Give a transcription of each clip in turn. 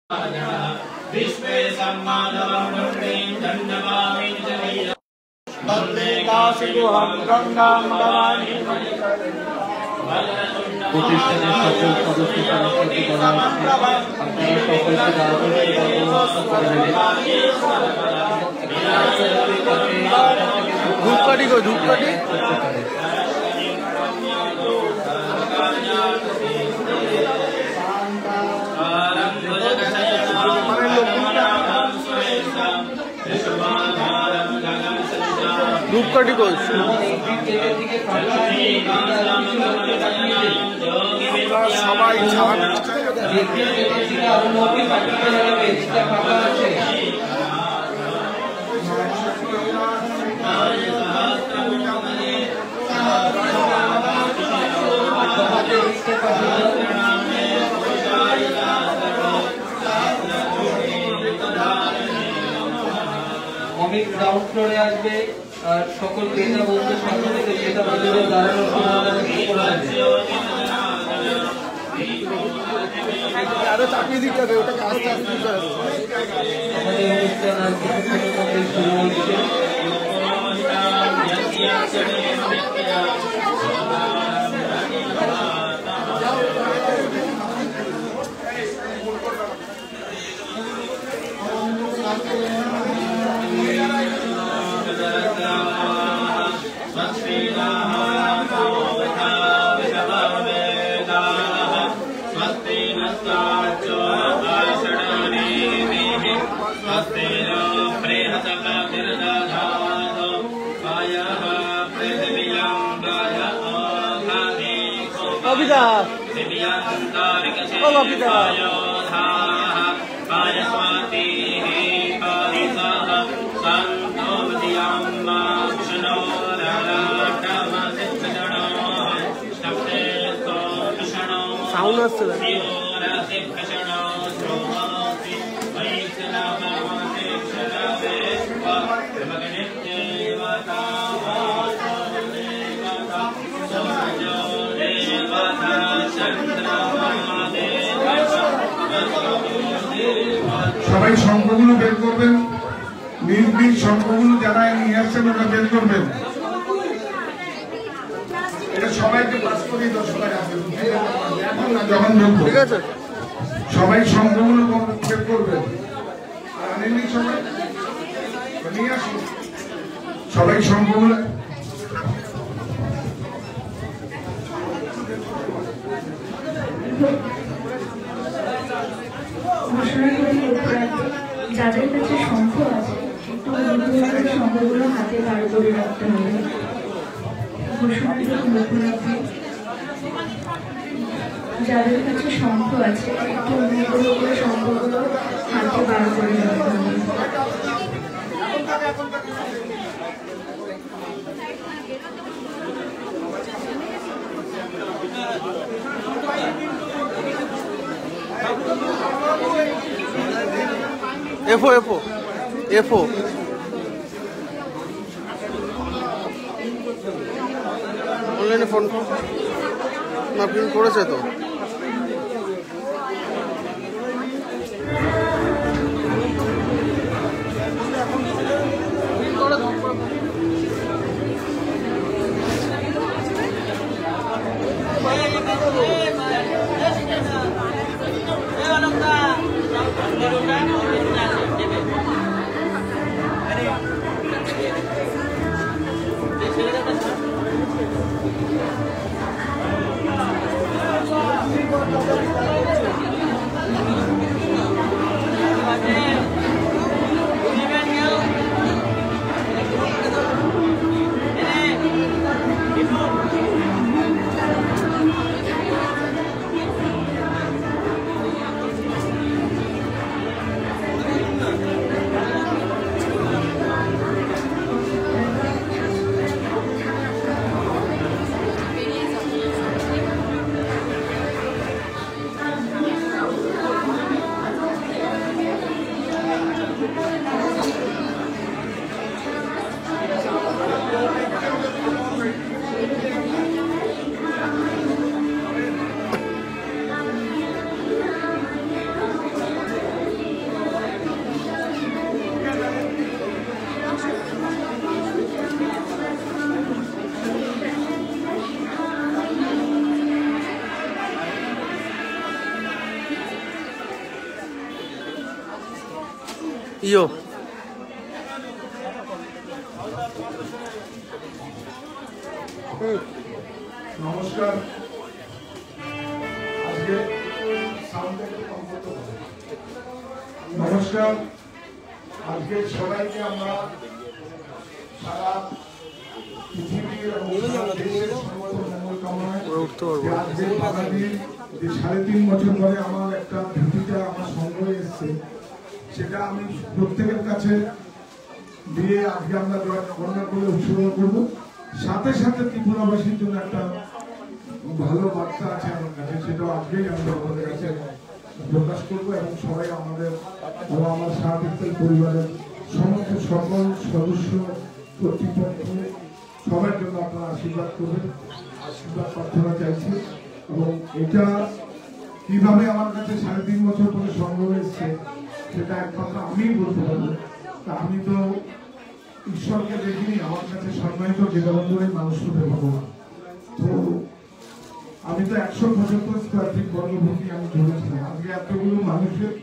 विश्वे सम्मानवं दण्डवामि जलीय वन्दे काशीगुहं गंगां भवानी প্রতিষ্ঠানের সকল সদস্য সদস্যকে বলা হচ্ছে আপনারা সকলকে ধূপকাঠি সবাই অমিত গ্রাউন্ড ফ্লোরে আসবে আর সকল ক্রেতা বন্ধু সম্মানিত ক্রেতা বন্ধুদের দাঁড়ানোর আরো চাপিয়ে দিতে হবে, ওটাকে আস্তে আস্তে আমাদের অনুষ্ঠান আর কিছুক্ষণের মধ্যে শুরু হচ্ছে। সাউন্ড আসছে না। সবাই সংখ্যাগুলো বের করবেন, নিজ নিজ সংখ্যাগুলো যারা নিয়ে আসছেন ওরা বের করবেন। এটা সবাইকে পাস করিয়ে দাও, সবাই এখন না যখন ঠিক আছে, সবাই সংখ্যাগুলো বের করবেন। আনেননি সবাই, নিয়ে আসুন সবাই সংখ্যাগুলো। যাদের কাছে শঙ্খ আছে শঙ্খগুলো হাতে বার করে রাখতে হবে। যাদের কাছে শঙ্খ আছে একটু অনুগ্রহ করে শঙ্খগুলো হাতে বার করে রাখতে হবে। এফও এফও এফও অনলাইনে ফোন না প্রিন্ট করেছে তো। ইয়ো নমস্কার। আজকে নমস্কার। আজকে সবাইকে আমরা সারা পৃথিবীর মঙ্গল কামনায় আজকে বাঙালির যে 3.5 বছর পরে আমার একটা ভূমিকা আমার সঙ্গে এসছে, সেটা আমি প্রত্যেকের কাছে দিয়ে আজকে আমরা গণনা করে উৎসর্গ করবো। সাথে সাথে ত্রিপুরাবাসীর জন্য একটা ভালো বার্তা আছে আমার কাছে, সেটাও আজকেই আমরা আমাদের কাছে প্রকাশ করবো এবং সবাই আমাদের এবং আমার সাহায্যের পরিবারের সমস্ত সকল সদস্য কর্তৃপক্ষ সবার জন্য আপনারা আশীর্বাদ করবেন, আশীর্বাদ প্রার্থনা চাইছি। এবং এটা কিভাবে আমার কাছে 3.5 বছর পরে সংগ্রহ এসছে সেটা একমাত্র আমিই বলতে পারবো। তা আমি তো ঈশ্বরকে দেখিনি, আমার কাছে সম্মানিত জেলাবন্ধুরই মানুষরূপে ভগবান। তো আমি তো 175 স্কোয়ার ফিট বর্গভূমি আমি ধরেছিলাম। আজকে এতগুলো মানুষের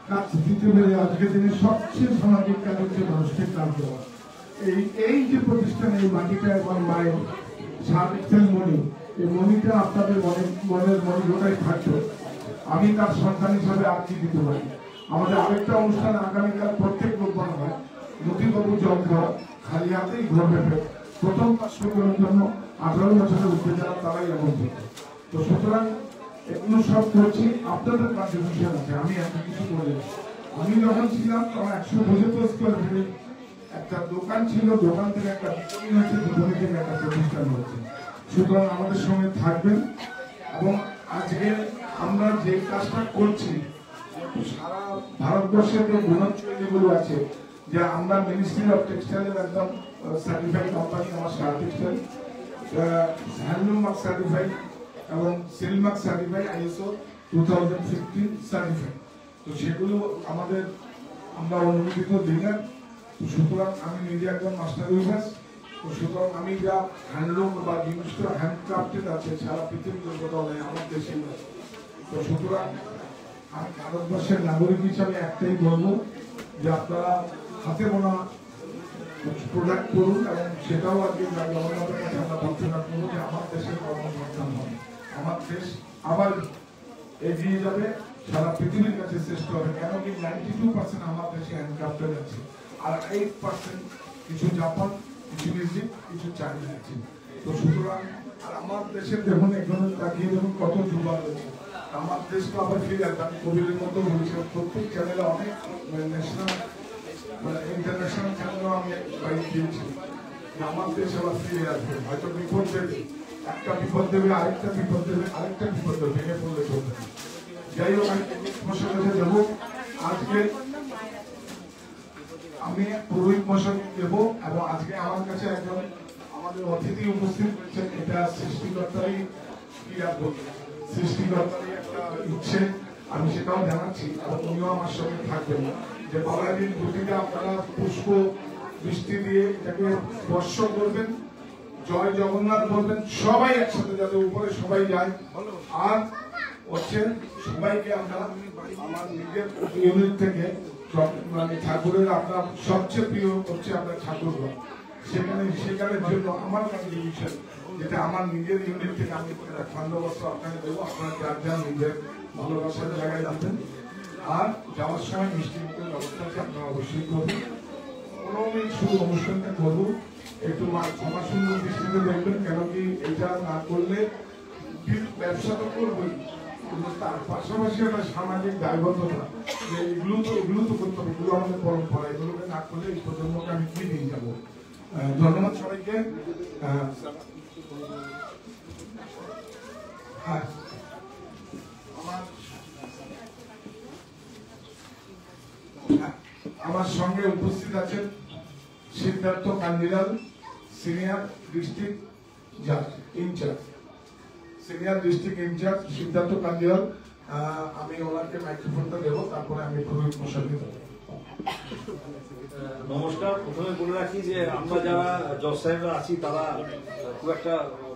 কাজ দিতে পেরে আজকের দিনে সবচেয়ে সামাজিক কাজ হচ্ছে মানুষকে কাজ দেওয়া। এই যে প্রতিষ্ঠান, এই মাটিটা এবং মায়ের সার্ভিসের মনি, এই মনিটা আপনাদের মনের মনি গোটাই থাকতো। আমি তার সন্তান হিসাবে আর কি দিতে পারি। আমাদের আরেকটা অনুষ্ঠান আগামীকাল প্রত্যেক রোববার হয়, নদীবাবু জল খাওয়া, খালি হাতেই ঘুরবে। প্রথম 500 জনের জন্য 18 বছরের উপরে যারা তারাই আমন্ত্রিত। তো সুতরাং এগুলো সব করছি, আপনাদের কন্ট্রিবিউশন আছে। আমি এত কিছু করে আমি যখন ছিলাম তখন 175 স্কোয়ার ফিটে একটা দোকান ছিল, দোকান থেকে একটা বিপণী হয়েছে, বিপণী থেকে একটা প্রতিষ্ঠান হয়েছে। সুতরাং আমাদের সঙ্গে থাকবেন। এবং আজকে আমরা যে কাজটা করছি সারা ভারতবর্ষের যে গুণাঞ্চলগুলো আছে, যে আমরা মিনিস্ট্রি অফ টেক্সটাইলের একদম সার্টিফাইড কোম্পানি, আমার সারা টেক্সটাইল হ্যান্ডলুম মার্ক সার্টিফাইড এবং seal mark certified, ISO 2015 certified. তো সেগুলো আমাদের আমরা অনুমোদিত ডিলার। তো সুতরাং আমি নিজে একজন মাস্টার উইভার্স। তো সুতরাং আমি যা হ্যান্ডলুম বা জিনিসটা হ্যান্ডক্রাফটেড আছে সারা পৃথিবীর কোথাও নেই, আমার দেশে আছে। তো সুতরাং আমি ভারতবর্ষের নাগরিক হিসাবে একটাই বলবো যে আপনারা হাতে বোনা প্রোডাক্ট করুন এবং সেটাও আজকে গভর্নমেন্টের কাছে আমরা প্রার্থনা করবো যে আমার দেশের কর্মসংস্থান হবে, আমার দেশ আবার এগিয়ে যাবে, সারা পৃথিবীর কাছে শ্রেষ্ঠ হবে। কেন কি 92% আমার দেশে হ্যান্ডক্রাফটেড আছে, আর 8% কিছু জাপান, কিছু ইজিপ্ট, কিছু চাইনা আছে। তো সুতরাং আর আমার দেশের দেখুন এখানে তাকিয়ে দেখুন কত যুবা রয়েছে। আমার দেশকে আবার ফিরে আসবে। আমি কবিরের মতো বলেছি, প্রত্যেক চ্যানেলে অনেক ন্যাশনাল ইন্টারন্যাশনাল চ্যানেলও আমি বাইক দিয়েছি। আমার দেশ আবার ফিরে আসবে। হয়তো বিপদ দেবে, একটা বিপদ দেবে, আরেকটা বিপদ দেবে, আরেকটা বিপদ দেবে, ভেঙে পড়লে চলবে। যাই হোক, আমি মশাই দেবো আজকে, আমি পুরোহিত মশাই দেবো। এবং আজকে আমার কাছে একজন আমাদের অতিথি উপস্থিত হয়েছেন, এটা সৃষ্টিকর্তারই কি আর বলবো, সৃষ্টিকর্তারই একটা ইচ্ছে, আমি সেটাও জানাচ্ছি। এবং উনিও আমার সঙ্গে থাকবেন যে বাবাদিন দুটিতে আপনারা পুষ্প বৃষ্টি দিয়ে এটাকে স্পর্শ করবেন, জয় জগন্নাথ বলবেন, সবাই একসাথে যাতে উপরে সবাই যায়। আর হচ্ছে সবাইকে আমরা আমার নিজের ইউনিট থেকে মানে ঠাকুরের আপনার সবচেয়ে প্রিয় হচ্ছে আপনার ঠাকুরঘর, সেখানের জন্য আমার কন্ট্রিবিউশন, যেটা আমার নিজের ইউনিট থেকে আমি খণ্ডবস্ত্র আপনাকে দেবো, আপনারা যার যার নিজের ভালোবাসার জায়গায় যাবেন। আর যাওয়ার সময় মিষ্টি মুখের ব্যবস্থা আছে, আপনারা অবশ্যই করবেন। শুধু অনুষ্ঠানটা করবো, একটু ক্ষমা সুন্দর দৃষ্টিতে দেখবেন। কেন কি এটা না করলে ব্যবসা তো করবোই, কিন্তু তার পাশাপাশি একটা সামাজিক দায়বদ্ধতা, যে এগুলো তো করতে হবে, এগুলো আমাদের পরম্পরা, এগুলোকে না করলে এই প্রজন্মকে আমি কি দিয়ে যাবো। ধন্যবাদ সবাইকে। হ্যাঁ, আমার সঙ্গে উপস্থিত আছেন Siddhartha Kanjilal, senior district incharge, Siddhartha Kanjilal. আমি ওনাকে মাইক্রোফোনটা দেবো, তারপরে আমি পুরোহিত মশাইকে দেবো। নমস্কার। প্রথমে বলে রাখি যে আমরা যারা জজ সাহেবরা আছি তারা খুব একটা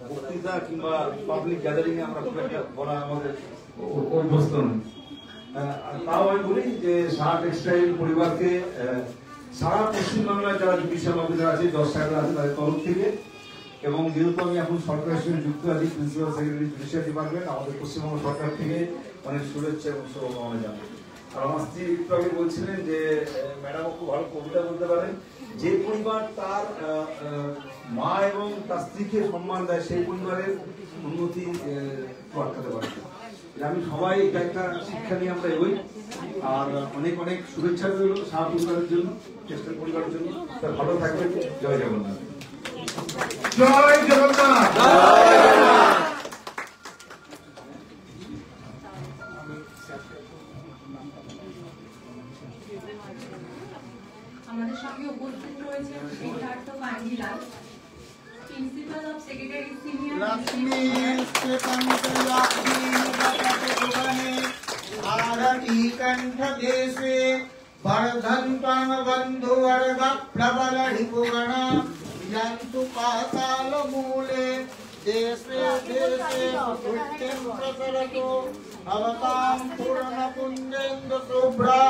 বক্তৃতা কিংবা পাবলিক গ্যাদারিং এ আমরা খুব একটা বলা আমাদের অভ্যস্ত নই। তাও আমি বলি যে সাহা টেক্সটাইল পরিবারকে সারা পশ্চিমবাংলায় যারা জুডিশিয়াল অফিসার আছে, জজ সাহেবরা আছে, তাদের তরফ থেকে, এবং যেহেতু আমি এখন সরকারের সঙ্গে যুক্ত আছি, প্রিন্সিপাল সেক্রেটারি জুডিশিয়াল ডিপার্টমেন্ট, আমাদের পশ্চিমবঙ্গ সরকার থেকে অনেক শুভেচ্ছা এবং শুভকামনা জানাই। আর আমার স্ত্রী একটু আগে বলছিলেন যে ম্যাডামও খুব ভালো কবিতা বলতে পারেন, যে পরিবার তার মা এবং তার স্ত্রীকে সম্মান দেয় সেই পরিবারের উন্নতি আটকাতে পারে। আমি সবাই এটা একটা শিক্ষা নিয়ে আমরা এগোই। আর অনেক অনেক শুভেচ্ছা রইল সাহা পরিবারের জন্য, টেক্সটাইল পরিবারের জন্য। ভালো থাকবেন। জয় জগন্নাথ। জয় জগন্নাথ। আমাদের সঙ্গে উপস্থিত রয়েছেন Siddhartha Kanjilal, principal of secretary senior देशे वर्धन्तं बन्धुवर्ग प्रबल रिपुगण यन्तु पाताल मूले देशे देशे वृत्तिं प्रसरतु भवतां पूर्ण पुण्येन्दु शुभ्रा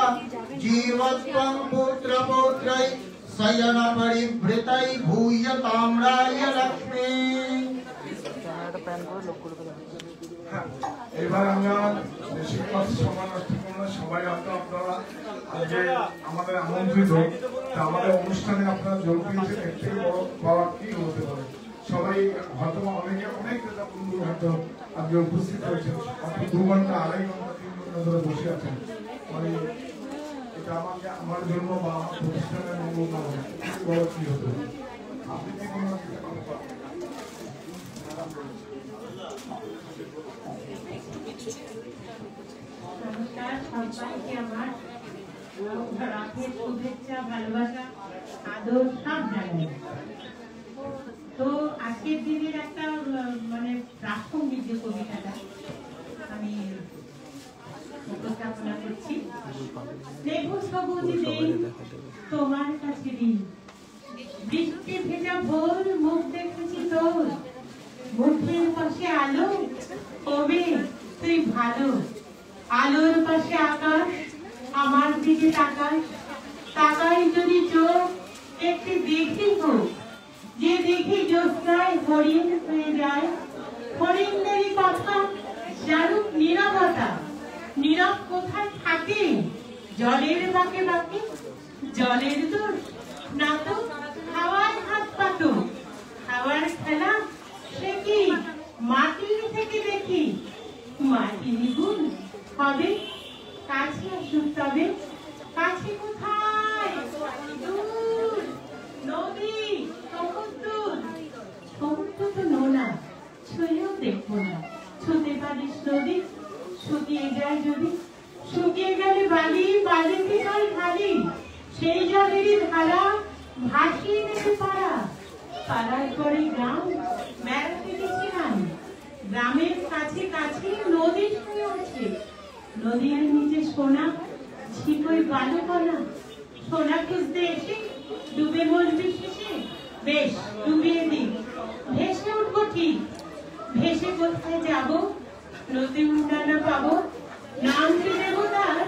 जीवत्वं पुत्र पौत्रै शयन परिभृतै भूयतां राय लक्ष्मी। এবার আমরা শিক্ষক সমানুষ্ঠান সবাই আপনারা যে আমাদের আমন্ত্রিত, আমাদের অনুষ্ঠানে আপনারা যোগ দিয়েছেন, এর থেকে বড় পাওয়া কি হতে পারে। সবাই হয়তো অনেকে অনেক বন্ধু হয়তো আজকে উপস্থিত হয়েছেন, আপনি 2 ঘন্টা 2.5 ঘন্টা 3 ঘন্টা ধরে বসে আছেন। মানে এটা আমাকে আমার জন্য বা আমার প্রতিষ্ঠানের মঙ্গল না হয় বড় কি হতে পারে। আপনি কি কোনো নমস্কার সবাইকে, আমার রাতের শুভেচ্ছা, ভালোবাসা, আদর সব জানাই। তো আজকের দিনের একটা মানে প্রাসঙ্গিক যে কবিতাটা আমি উপস্থাপনা করছি। স্নেহ সবুজ নেই তোমার কাছে দিন, বৃষ্টি ভেজা ভোর মুখ দেখেছি তোর, মুখের পাশে আলো কবে তুই ভালো, আলোর পাশে আকাশ আমার দিকে তাকাস, তাকাই যদি চোখ একটি দেখি হোক, যে দেখি জ্যোৎস্নায় হরিণ হয়ে যায়, হরিণদেরই কথা জানুক নীরবতা, নীরব কোথায় থাকে জলের বাঁকে বাঁকে, জলের দোষ না তো খাওয়ার হাত পাতো, খাওয়ার খেলা সে কি মাটির থেকে দেখি, মাটি দ্বিগুণ হবে কাছে আসুক তবে, কাছে কোথায় দূর নদী সমুদ্র, সমুদ্র তো নোনা ছুঁয়েও দেখবো না, ছুঁতে পারিস নদী শুকিয়ে যায় যদি, শুকিয়ে গেলে বালি বালিতে জল খালি, সেই জলেরই ধারা ভাসিয়ে নেবে পাড়া, পাড়ার পরে গ্রাম বেড়াতে গেছিলাম, গ্রামের কাছে কাছে নদী শুয়ে আছে, নদীর নিচে সোনা ছিপই বালুকণা, সোনা খুঁজতে এসে ডুবে মরবি শেষে, বেশ ডুবিয়ে দিই ভেসে উঠবো ঠিক, ভেসে কোথায় যাব নদী উন্ডানা পাবো, নাম কি দেবো তার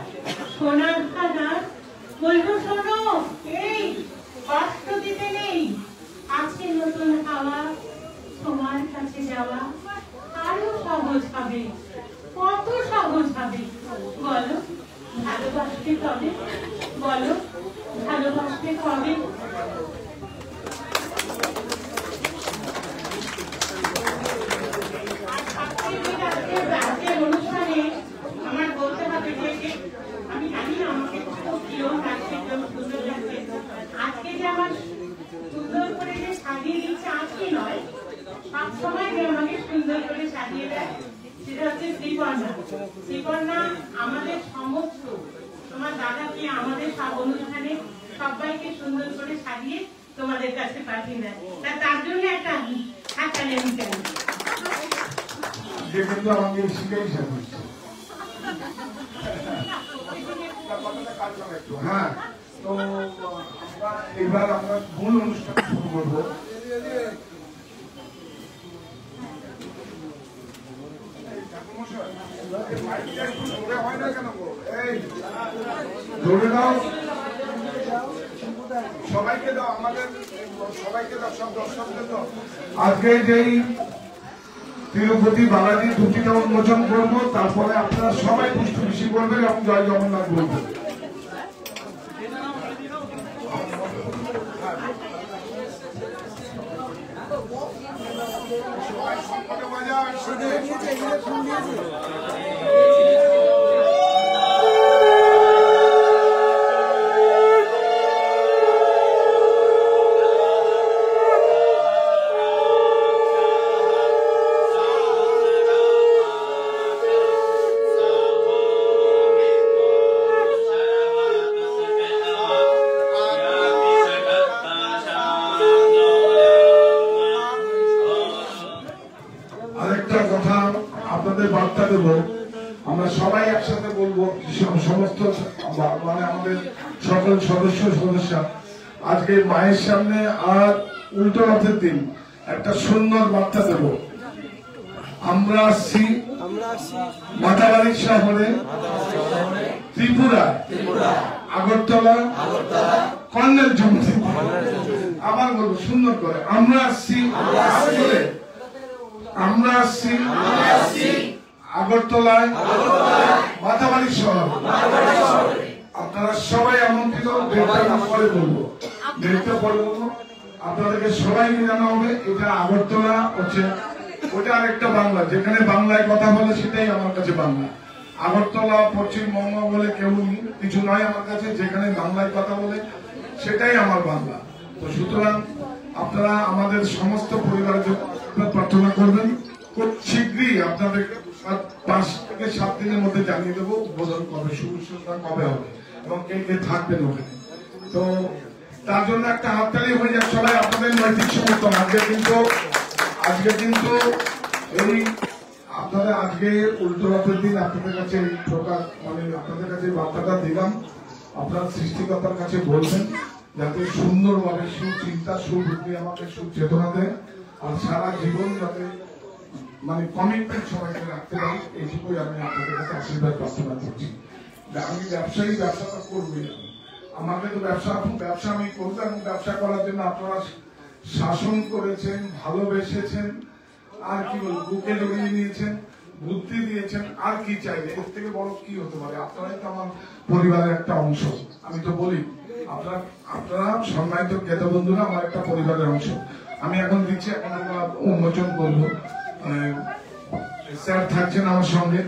সোনার খাদার, বলবো শোনো এই কষ্ট দিতে নেই, আছে নতুন হাওয়া তোমার কাছে যাওয়া, আরো সহজ হবে কত সহজ হবে, বলো ভালোবাসতে কবে, বলো ভালোবাসতে কবে। অনুষ্ঠানে আমার বলতে হবে যে আমি জানি আমাকে খুব প্রিয় লাগছে, সুন্দর লাগছে, আজকে যে আমার সুন্দর করে যে সাজিয়ে দিচ্ছে আজকে নয়, সবসময় যে আমাকে সুন্দর করে সাজিয়ে দেয় সেটা হচ্ছে শ্রীপর্ণা। শ্রীপর্ণা আমাদের সমস্ত তোমার দাদাকে আমাদের সব অনুষ্ঠানে সবাইকে সুন্দর করে সাজিয়ে তোমাদের কাছে পাঠিয়ে দেয়, তার জন্য একটা হাততালি আমি চাই। আমাকে শিখেই সাজিয়েছে। হ্যাঁ, তো এবার আমরা মূল অনুষ্ঠান শুরু করবো। হয় না কেন ধরে দাও, সবাইকে দাও, আমাদের সবাইকে দাও, সব দর্শকদের দাও। আজকে যেই তিরুপতি বালাজি দুটিটা উন্মোচন করবো, তারপরে আপনারা সবাই পুষ্টি বেশি করবেন এবং জয় জগন্নাথ বলবেন। বার্তা দেব, আমরা সবাই একসাথে বলবো, সমস্ত মানে আমাদের সকল সদস্যা আজকে মায়ের সামনে আর উল্টো রথের দিন একটা সুন্দর বার্তা দেব। আমরা আসছি মাতাবাড়ি শহরে, ত্রিপুরা, আগরতলা, কর্নেল জমি। আবার বলবো সুন্দর করে, আমরা আসছি আগরতলায়, মাতাবাড়ি শহর। আপনারা সবাই আমন্ত্রিত। পরে বলবো, আপনাদেরকে সবাইকে জানা হবে এটা আগরতলা হচ্ছে, ওটা আরেকটা বাংলা, যেখানে বাংলায় কথা বলে সেটাই আমার কাছে বাংলা। আগরতলা পশ্চিমবঙ্গ বলে কেউ কিছু নয় আমার কাছে, যেখানে বাংলায় কথা বলে সেটাই আমার বাংলা। তো সুতরাং আপনারা আমাদের সমস্ত পরিবারের জন্য প্রার্থনা করবেন। খুব শীঘ্রই আপনাদের 5 থেকে 7 দিনের মধ্যে জানিয়ে দেবো উদ্বোধন কবে, শুরু কবে হবে এবং কে কে থাকবেন ওখানে। তো তার জন্য একটা হাততালি হয়ে যাক সবাই আপনাদের নৈতিক সমর্থন। আজকে কিন্তু এই আপনাদের আজকে উল্টো রথের দিন আপনাদের কাছে এই প্রকার মানে আপনাদের কাছে বার্তাটা দিলাম। আপনার সৃষ্টিকর্তার কাছে বলবেন যাতে সুন্দরভাবে সুচিন্তা সুবুদ্ধি আমাকে সুচেতনা দেয়, আর সারা জীবন যাতে মানে কমিটমেন্ট সবাইকে রাখতে পারি, এইটুকুই আমি আপনাদের কাছে আশীর্বাদ প্রার্থনা করছি। আমি ব্যবসায়ী, ব্যবসাটা করবই, আমাকে তো ব্যবসা আমি করবো এবং ব্যবসা করার জন্য আপনারা শাসন করেছেন, ভালোবেসেছেন, আর কি বলবো বুকে জড়িয়ে নিয়েছেন, বুদ্ধি দিয়েছেন, আর কি চাইবে, এর থেকে বড় কি হতে পারে? আপনারাই তো আমার পরিবারের একটা অংশ। আমি তো বলি আপনারা সম্মানিত জ্ঞাত বন্ধুরা আমার একটা পরিবারের অংশ। আমি এখন দিচ্ছি, এখন আমরা উন্মোচন করবো। স্যার থাকছেন আমার সঙ্গে।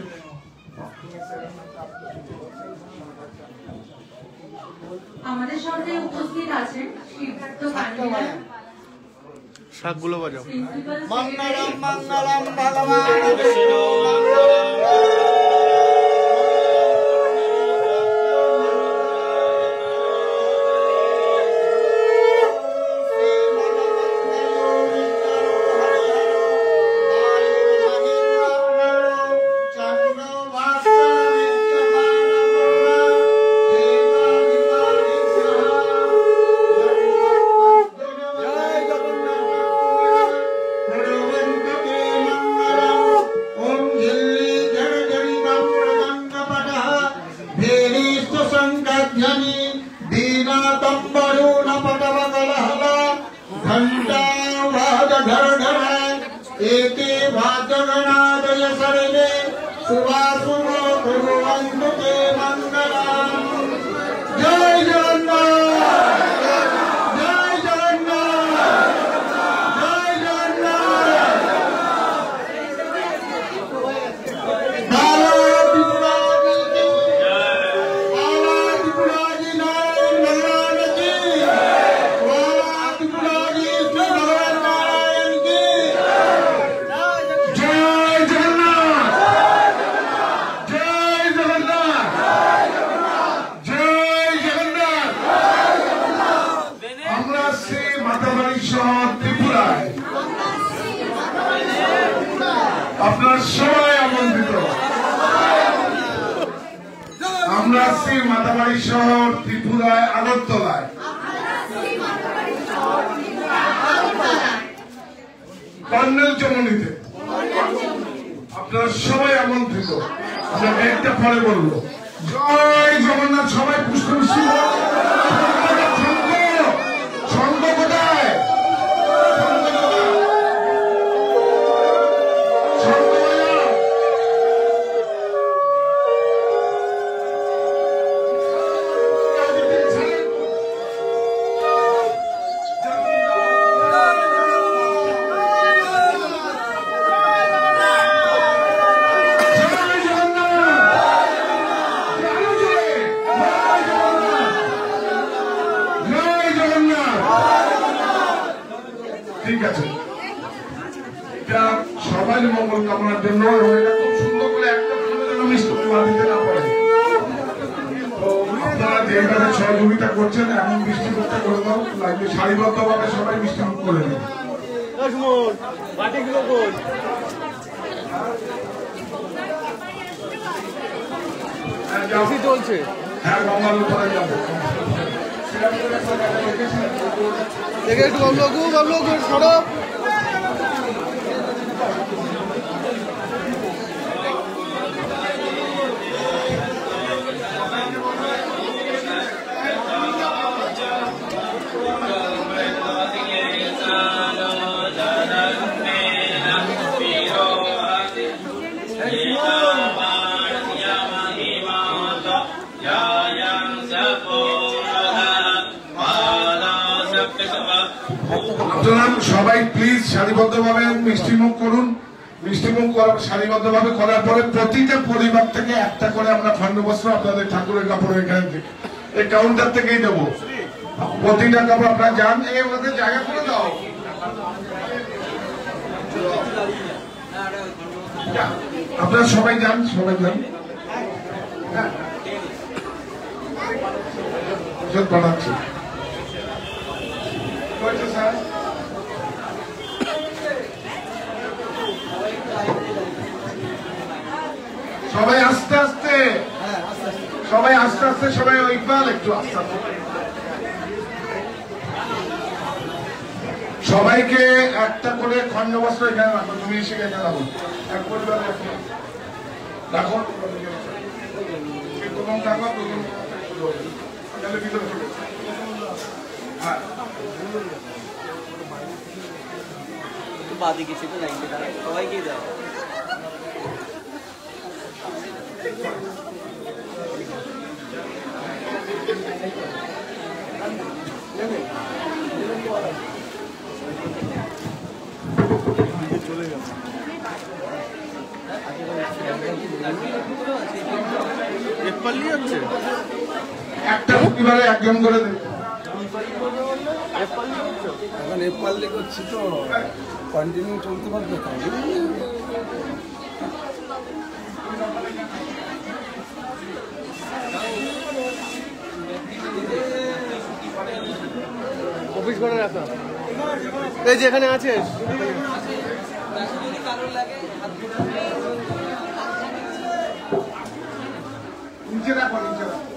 আমাদের সঙ্গে উপস্থিত আছেন সিদ্ধার্থ কান্ডিলাল, শাকগুলো বাজাও। মঙ্গলম মঙ্গলম ভগবান বিষ্ণু আপনার সবাই আমন্ত্রিত। আমরা আসছি মাতাবাড়ি শহর, ত্রিপুরায়, আগরতলায়। কর্নেল জমনিতে আপনারা সবাই আমন্ত্রিত। আমরা একটা পরে বলবো, জয় জগন্নাথ। সবাই পুষ্প মিষ্টি শঙ্খ কোথায়? ঠিক আছে, এটা সবাই মঙ্গল কামনার জন্য এবং এটা খুব সুন্দর করে একটা মিষ্টি দিতে না পারে। তো আপনারা যেভাবে সহযোগিতা করছেন এমন মিষ্টি মুখটা করে দাও, লাগবে সারিবদ্ধভাবে সবাই মিষ্টি মুখ করে দেবে। চলছে। হ্যাঁ, গঙ্গার উপরে যাবো। দেখে একটু বাবলু সরব। আপনারা সবাই প্লিজ সারিবদ্ধভাবে মিষ্টিমুখ করুন। মিষ্টিমুখ করার সারিবদ্ধভাবে করার পরে প্রতিটা পরিবার থেকে একটা করে আমরা খণ্ডবস্ত্র আপনাদের ঠাকুরের কাপড় এখান থেকে এই কাউন্টার থেকেই দেবো। প্রতিটা কাপড় আপনারা যান, এই ওদের জায়গা করে দাও। আপনারা সবাই যান, সবাই যান। বানাচ্ছি স্যার। সবাই আস্তে আস্তে, সবাই আস্তে আস্তে, সবাই ইকবাল একটু আস্তে আস্তে। সবাইকে একটা করে খণ্ডবস্ত্র এখানে রাখো। তুমি এসে এখানে রাখো, এক পরিবারে রাখো। প্রথম থাকো, প্রথম ভিতরে চলে। হ্যাঁ, বাদে কিছু তো লাগবে, সবাইকেই দাও। একটা পরিবারে একজন করে দেবে। এখন নেপাল করছি তো কন্টিনিউ চলতে পারবে। অফিস করে রাখা এই যেখানে আছিস নিচে রাখো, নিচে রাখো।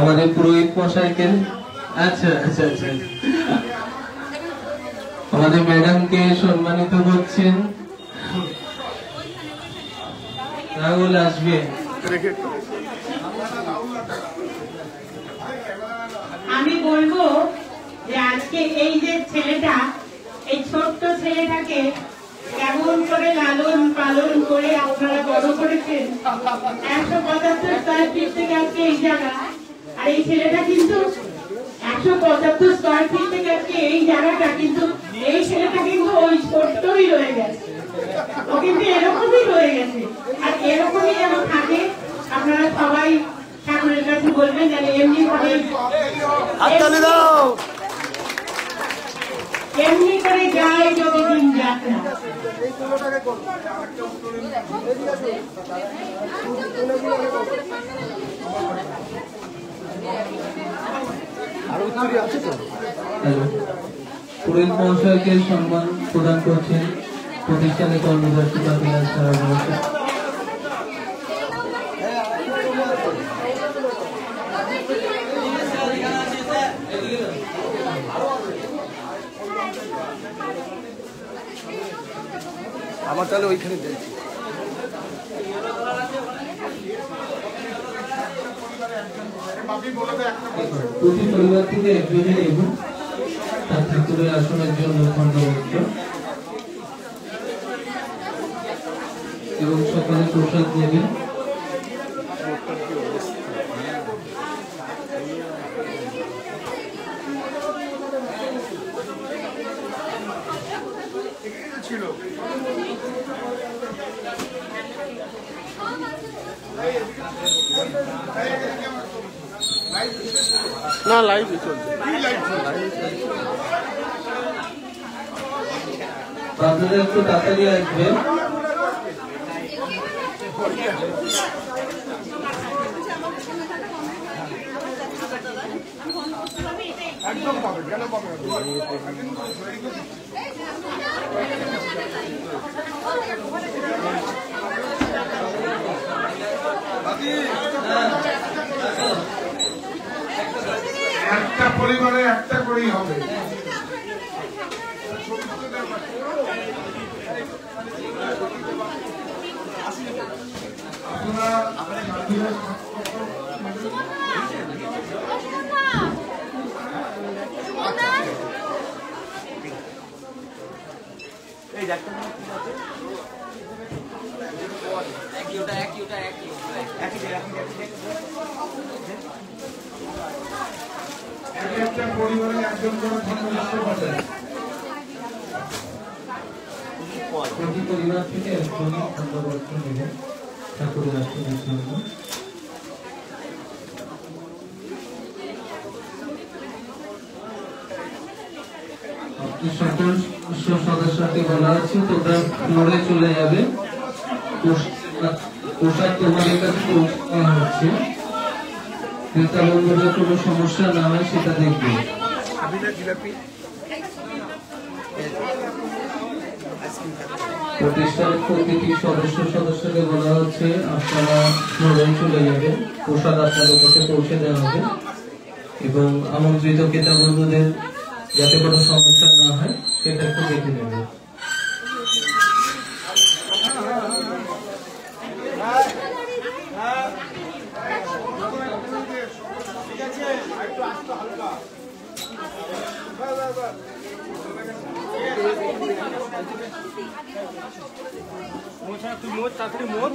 আমাদের পুরোহিত মশাইকে, আচ্ছা আচ্ছা আচ্ছা, আমাদের ম্যাডামকে সম্মানিত করছেন। রাহুল আসবে। আমি বলবো যে আজকে এই যে ছেলেটা, এই ছোট্ট ছেলেটাকে কেমন করে লালন পালন করে আপনারা বড় করেছেন। 175 স্কয়ার ফিট থেকে আজকে এই জায়গা, আর এই ছেলেটা কিন্তু 175 স্কয়ার ফিট থেকে আজকে এই জায়গাটা, কিন্তু এই ছেলেটা কিন্তু ওই ছোট্টই রয়ে গেছে, ও কিন্তু এরকমই রয়ে গেছে। আর এরকমই যেন থাকে, আপনারা সবাই ঠাকুরের কাছে বলবেন যেন এমনি ভাবে এমনি করে যায় যদি দিন যাত্রা। পুরোহিত মহাশয়কে সম্মান প্রদান করছেন প্রতিষ্ঠানের কর্মকর্তা বিলাস সারা। আমার তাহলে ওইখানে দেখছি। প্রতি পরিবার থেকে একজনে এবং তার ঠাকুরের আসনের জন্য খণ্ডবদ্ধ এবং সকালে প্রসাদ নেবেন। না লাইভ চলছে। আপনারা একটু তাড়াতাড়ি আসবেন। একদম পাবে, কেন পাবে? একটা পরিবারে একটা করেই হবে। এই ডাক্তার একই ওটা একই ওটা একই একটা পরিবারে একজন করে প্রতি পরিবার থেকে একজনই খণ্ডবদ্ধ নেবেন ঠাকুরের আসনের জন্য। সকল সদস্যকে বলা হচ্ছে তোমরা ফ্লোরে চলে যাবে, পোশাক তোমাদের কাছে পৌঁছে দেওয়া হচ্ছে। ক্রেতা বন্ধুদের কোনো সমস্যা না হয় সেটা দেখবে। প্রতিষ্ঠানের প্রতিটি সদস্যকে বলা হচ্ছে আপনারা ফ্লোরে চলে যাবেন, পোশাক আপনাদের কাছে পৌঁছে দেওয়া হবে এবং আমন্ত্রিত ক্রেতা বন্ধুদের যাতে কোনো সমস্যা না হয় সেটা একটু দেখে নেবে। তুই মোচ তাড়াতাড়ি মোচ।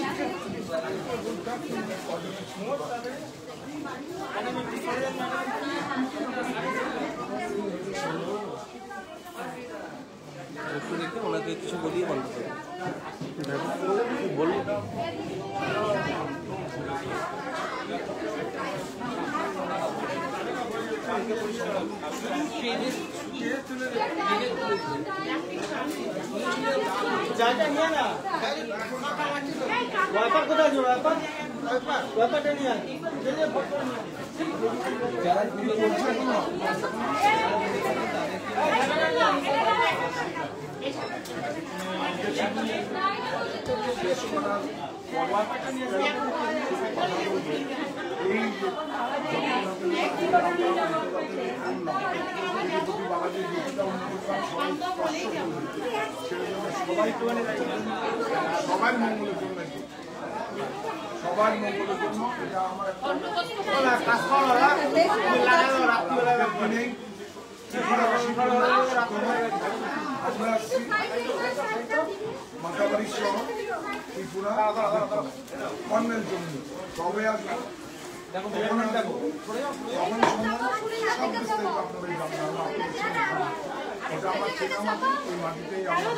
ওনাকে কিছু বলিয়ে বন্ধ করে বলবো। জায়গা নিয়ে না ওয়াইপার কোথায় আছে? ওয়াইপারটা নিয়ে আয়। যারা ভিডিও করছে সবার মঙ্গলের জন্য, সবার মঙ্গলের জন্য এটা আমার কাজ করা রাত্রিবেলা মাতাবাড়ি সহ ত্রিপুরা কর্মের জন্য সবাই আসবে। যখন সব বিস্তারিত আপনাদের এটা আমার চেনা মাটি, ওই মাটিতেই আমরা